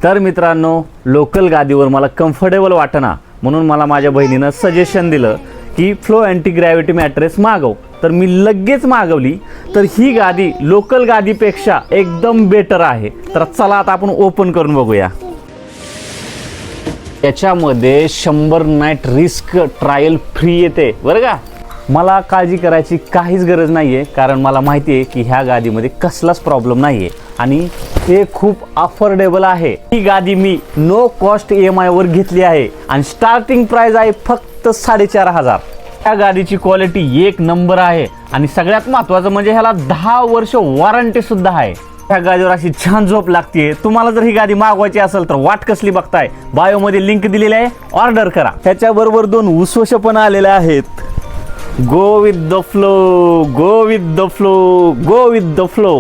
तर मित्रांनो, लोकल गादीवर मला कम्फर्टेबल वाटना म्हणून मला माझ्या बहिणीनं सजेशन दिलं की फ्लो अँटी ग्रॅव्हिटी मॅट्रेस मागव. तर मी लगेच मागवली. तर ही गादी लोकल गादीपेक्षा एकदम बेटर आहे. तर चला आता आपण ओपन करून बघूया. याच्यामध्ये 100 नाईट रिस्क ट्रायल फ्री येते बरं का. मला काळजी करायची काहीच गरज नाही आहे, कारण मला माहिती आहे की ह्या गादीमध्ये कसलाच प्रॉब्लेम नाही आहे आणि हे खूप अफोर्डेबल आहे. ही गादी मी नो कॉस्ट EMI वर घेतली आहे आणि स्टार्टिंग प्राइस आहे फक्त 4,500. या गादीची क्वालिटी एक नंबर आहे आणि सगळ्यात महत्त्वाचं म्हणजे ह्याला 10 वर्ष वॉरंटी सुद्धा आहे. ह्या गादीवर अशी छान झोप लागते. तुम्हाला जर ही गादी मागवायची असेल तर वाट कसली बघताय, बायोमध्ये लिंक दिलेली आहे, ऑर्डर करा. त्याच्याबरोबर 2 उसवश पण आलेले आहेत. Go with the flow, go with the flow, go with the flow.